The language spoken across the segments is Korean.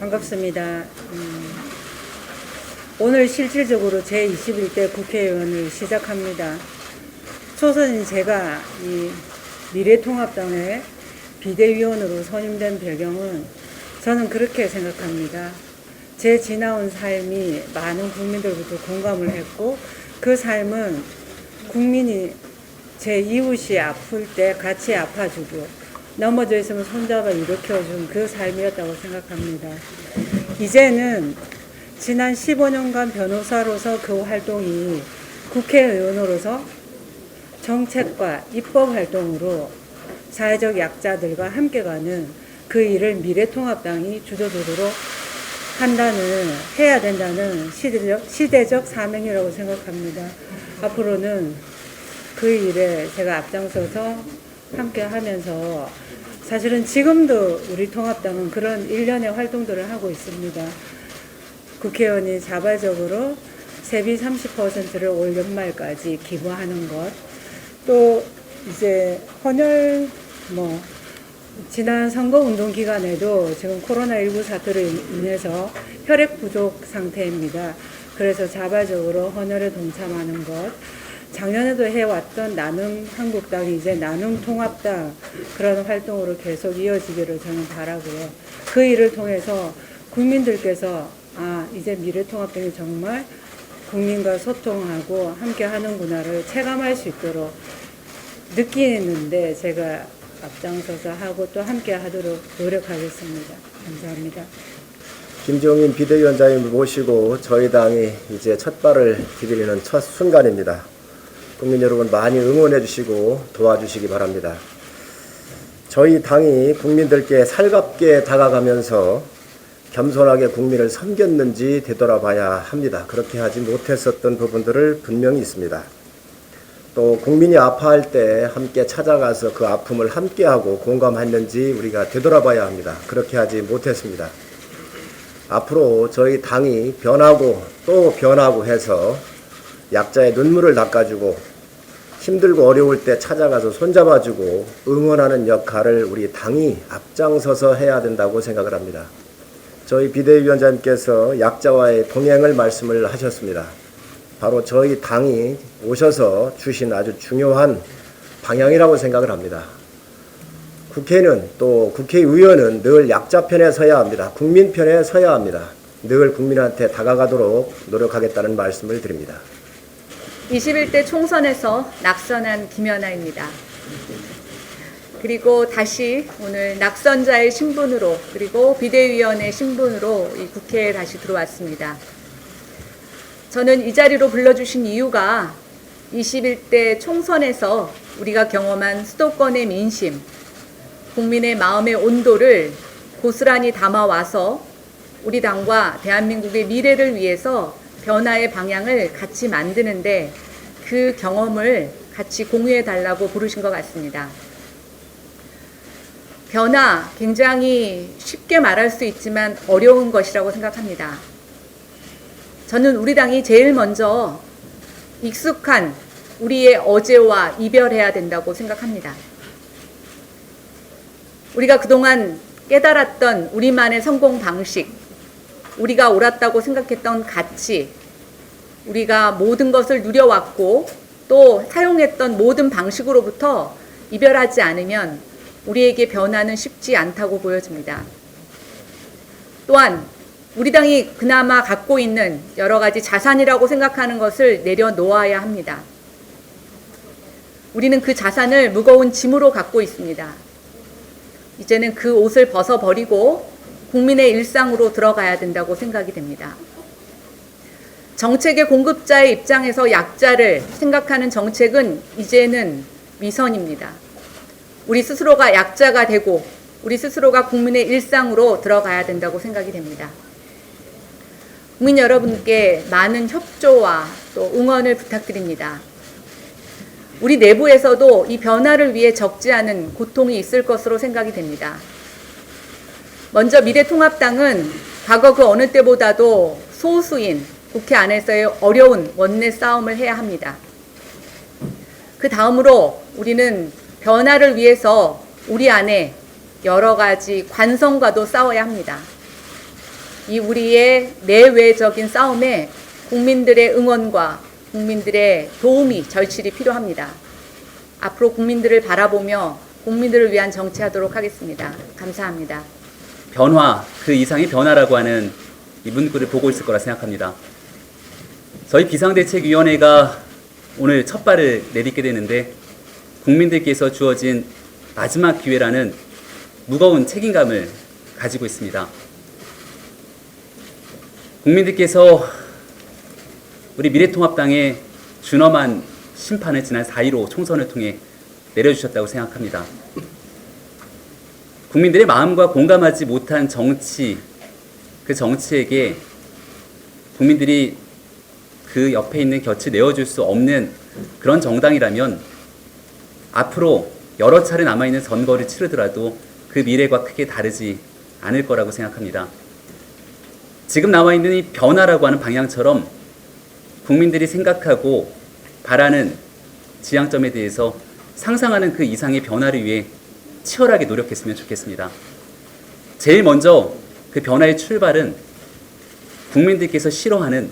반갑습니다. 오늘 실질적으로 제21대 국회의원을 시작합니다. 초선인 제가 이 미래통합당의 비대위원으로 선임된 배경은 저는 그렇게 생각합니다. 제 지나온 삶이 많은 국민들부터 공감을 했고, 그 삶은 국민이 제 이웃이 아플 때 같이 아파주고 넘어져 있으면 손잡아 일으켜준 그 삶이었다고 생각합니다. 이제는 지난 15년간 변호사로서 그 활동이 국회의원으로서 정책과 입법 활동으로 사회적 약자들과 함께 가는 그 일을 미래통합당이 주도적으로 해야 된다는 시대적 사명이라고 생각합니다. 앞으로는 그 일에 제가 앞장서서 함께 하면서, 사실은 지금도 우리 통합당은 그런 일련의 활동들을 하고 있습니다. 국회의원이 자발적으로 세비 30%를 올 연말까지 기부하는 것, 또 이제 헌혈 지난 선거운동 기간에도 지금 코로나19 사태로 인해서 혈액 부족 상태입니다. 그래서 자발적으로 헌혈에 동참하는 것, 작년에도 해왔던 나눔 한국당이 이제 나눔 통합당, 그런 활동으로 계속 이어지기를 저는 바라고요. 그 일을 통해서 국민들께서 이제 미래통합당이 정말 국민과 소통하고 함께 하는구나를 체감할 수 있도록 느끼는데 제가 앞장서서 하고 또 함께 하도록 노력하겠습니다. 감사합니다. 김종인 비대위원장님을 모시고 저희 당이 이제 첫 발을 디디는 첫 순간입니다. 국민 여러분 많이 응원해 주시고 도와주시기 바랍니다. 저희 당이 국민들께 살갑게 다가가면서 겸손하게 국민을 섬겼는지 되돌아봐야 합니다. 그렇게 하지 못했었던 부분들을 분명히 있습니다. 또 국민이 아파할 때 함께 찾아가서 그 아픔을 함께하고 공감했는지 우리가 되돌아봐야 합니다. 그렇게 하지 못했습니다. 앞으로 저희 당이 변하고 또 변하고 해서 약자의 눈물을 닦아주고 힘들고 어려울 때 찾아가서 손잡아주고 응원하는 역할을 우리 당이 앞장서서 해야 된다고 생각을 합니다. 저희 비대위원장님께서 약자와의 동행을 말씀을 하셨습니다. 바로 저희 당이 오셔서 주신 아주 중요한 방향이라고 생각을 합니다. 국회는 또 국회의원은 늘 약자 편에 서야 합니다. 국민 편에 서야 합니다. 늘 국민한테 다가가도록 노력하겠다는 말씀을 드립니다. 21대 총선에서 낙선한 김연아입니다. 그리고 다시 오늘 낙선자의 신분으로, 그리고 비대위원의 신분으로 이 국회에 다시 들어왔습니다. 저는 이 자리로 불러주신 이유가 21대 총선에서 우리가 경험한 수도권의 민심, 국민의 마음의 온도를 고스란히 담아와서 우리 당과 대한민국의 미래를 위해서 변화의 방향을 같이 만드는데 그 경험을 같이 공유해 달라고 부르신 것 같습니다. 변화, 굉장히 쉽게 말할 수 있지만 어려운 것이라고 생각합니다. 저는 우리 당이 제일 먼저 익숙한 우리의 어제와 이별해야 된다고 생각합니다. 우리가 그동안 깨달았던 우리만의 성공 방식, 우리가 옳았다고 생각했던 가치, 우리가 모든 것을 누려왔고 또 사용했던 모든 방식으로부터 이별하지 않으면 우리에게 변화는 쉽지 않다고 보여집니다. 또한 우리 당이 그나마 갖고 있는 여러 가지 자산이라고 생각하는 것을 내려놓아야 합니다. 우리는 그 자산을 무거운 짐으로 갖고 있습니다. 이제는 그 옷을 벗어버리고 국민의 일상으로 들어가야 된다고 생각이 됩니다. 정책의 공급자의 입장에서 약자를 생각하는 정책은 이제는 위선입니다. 우리 스스로가 약자가 되고 우리 스스로가 국민의 일상으로 들어가야 된다고 생각이 됩니다. 국민 여러분께 많은 협조와 또 응원을 부탁드립니다. 우리 내부에서도 이 변화를 위해 적지 않은 고통이 있을 것으로 생각이 됩니다. 먼저 미래통합당은 과거 그 어느 때보다도 소수인 국회 안에서의 어려운 원내 싸움을 해야 합니다. 그 다음으로 우리는 변화를 위해서 우리 안에 여러 가지 관성과도 싸워야 합니다. 이 우리의 내외적인 싸움에 국민들의 응원과 국민들의 도움이 절실히 필요합니다. 앞으로 국민들을 바라보며 국민들을 위한 정치하도록 하겠습니다. 감사합니다. 변화, 그 이상의 변화라고 하는 이 문구를 보고 있을 거라 생각합니다. 저희 비상대책위원회가 오늘 첫 발을 내딛게 되는데 국민들께서 주어진 마지막 기회라는 무거운 책임감을 가지고 있습니다. 국민들께서 우리 미래통합당의 준엄한 심판을 지난 4.15 총선을 통해 내려주셨다고 생각합니다. 국민들의 마음과 공감하지 못한 정치, 그 정치에게 국민들이 그 옆에 있는 곁을 내어줄 수 없는 그런 정당이라면 앞으로 여러 차례 남아있는 선거를 치르더라도 그 미래가 크게 다르지 않을 거라고 생각합니다. 지금 나와있는 이 변화라고 하는 방향처럼 국민들이 생각하고 바라는 지향점에 대해서 상상하는 그 이상의 변화를 위해 치열하게 노력했으면 좋겠습니다. 제일 먼저 그 변화의 출발은 국민들께서 싫어하는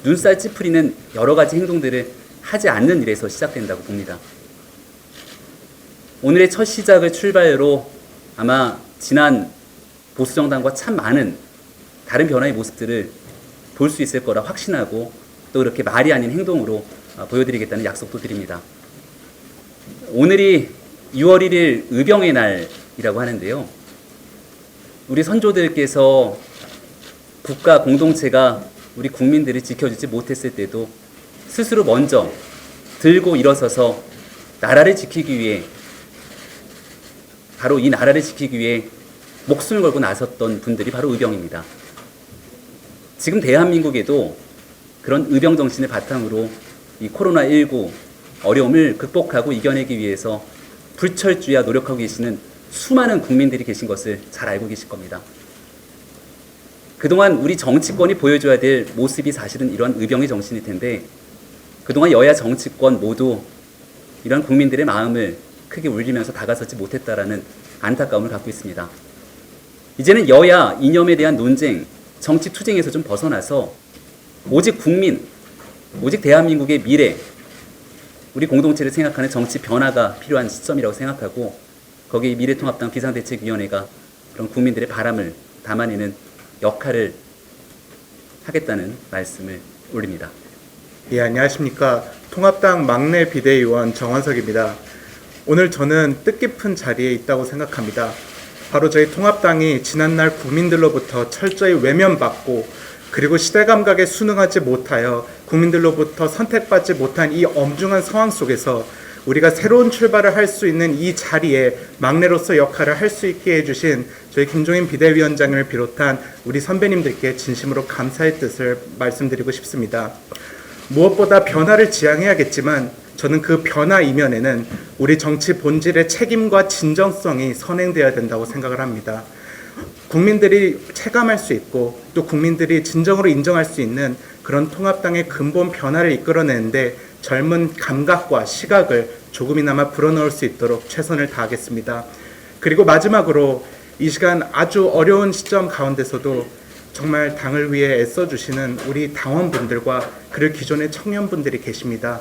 눈살 찌푸리는 여러 가지 행동들을 하지 않는 일에서 시작된다고 봅니다. 오늘의 첫 시작을 출발로 아마 지난 보수정당과 참 많은 다른 변화의 모습들을 볼 수 있을 거라 확신하고 또 그렇게 말이 아닌 행동으로 보여드리겠다는 약속도 드립니다. 오늘이 6월 1일 의병의 날이라고 하는데요. 우리 선조들께서 국가 공동체가 우리 국민들을 지켜주지 못했을 때도 스스로 먼저 들고 일어서서 나라를 지키기 위해 바로 이 나라를 지키기 위해 목숨을 걸고 나섰던 분들이 바로 의병입니다. 지금 대한민국에도 그런 의병 정신을 바탕으로 이 코로나19 어려움을 극복하고 이겨내기 위해서 불철주야 노력하고 계시는 수많은 국민들이 계신 것을 잘 알고 계실 겁니다. 그동안 우리 정치권이 보여줘야 될 모습이 사실은 이런 의병의 정신일 텐데 그동안 여야 정치권 모두 이런 국민들의 마음을 크게 울리면서 다가서지 못했다라는 안타까움을 갖고 있습니다. 이제는 여야 이념에 대한 논쟁, 정치 투쟁에서 좀 벗어나서 오직 국민, 오직 대한민국의 미래, 우리 공동체를 생각하는 정치 변화가 필요한 시점이라고 생각하고 거기에 미래통합당 비상대책위원회가 그런 국민들의 바람을 담아내는 역할을 하겠다는 말씀을 올립니다. 예, 안녕하십니까. 통합당 막내 비대위원 정원석입니다. 오늘 저는 뜻깊은 자리에 있다고 생각합니다. 바로 저희 통합당이 지난날 국민들로부터 철저히 외면받고 그리고 시대 감각에 순응하지 못하여 국민들로부터 선택받지 못한 이 엄중한 상황 속에서 우리가 새로운 출발을 할 수 있는 이 자리에 막내로서 역할을 할 수 있게 해주신 저희 김종인 비대위원장을 비롯한 우리 선배님들께 진심으로 감사의 뜻을 말씀드리고 싶습니다. 무엇보다 변화를 지향해야겠지만 저는 그 변화 이면에는 우리 정치 본질의 책임과 진정성이 선행되어야 된다고 생각을 합니다. 국민들이 체감할 수 있고 또 국민들이 진정으로 인정할 수 있는 그런 통합당의 근본 변화를 이끌어내는데 젊은 감각과 시각을 조금이나마 불어넣을 수 있도록 최선을 다하겠습니다. 그리고 마지막으로 이 시간 아주 어려운 시점 가운데서도 정말 당을 위해 애써주시는 우리 당원분들과 그를 기존의 청년분들이 계십니다.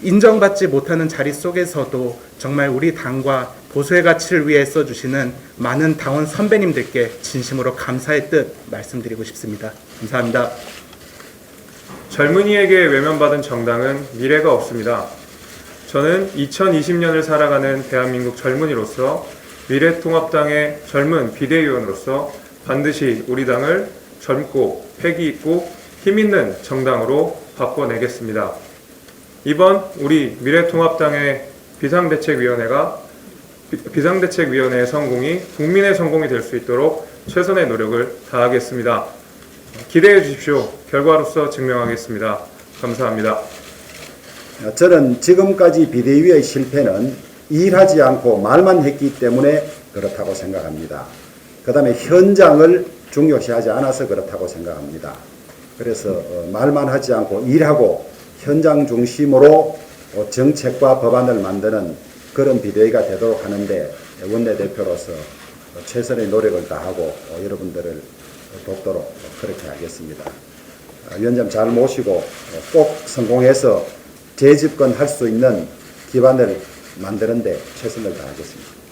인정받지 못하는 자리 속에서도 정말 우리 당과 보수의 가치를 위해 애써주시는 많은 당원 선배님들께 진심으로 감사의 뜻 말씀드리고 싶습니다. 감사합니다. 젊은이에게 외면받은 정당은 미래가 없습니다. 저는 2020년을 살아가는 대한민국 젊은이로서 미래통합당의 젊은 비대위원으로서 반드시 우리 당을 젊고 패기 있고 힘있는 정당으로 바꿔내겠습니다. 이번 우리 미래통합당의 비상대책위원회의 성공이 국민의 성공이 될 수 있도록 최선의 노력을 다하겠습니다. 기대해 주십시오. 결과로서 증명하겠습니다. 감사합니다. 저는 지금까지 비대위의 실패는 일하지 않고 말만 했기 때문에 그렇다고 생각합니다. 그 다음에 현장을 중요시하지 않아서 그렇다고 생각합니다. 그래서 말만 하지 않고 일하고 현장 중심으로 정책과 법안을 만드는 그런 비대위가 되도록 하는데 원내대표로서 최선의 노력을 다하고 여러분들을 돕도록 그렇게 하겠습니다. 위원장 잘 모시고 꼭 성공해서 재집권할 수 있는 기반을 만드는 데 최선을 다하겠습니다.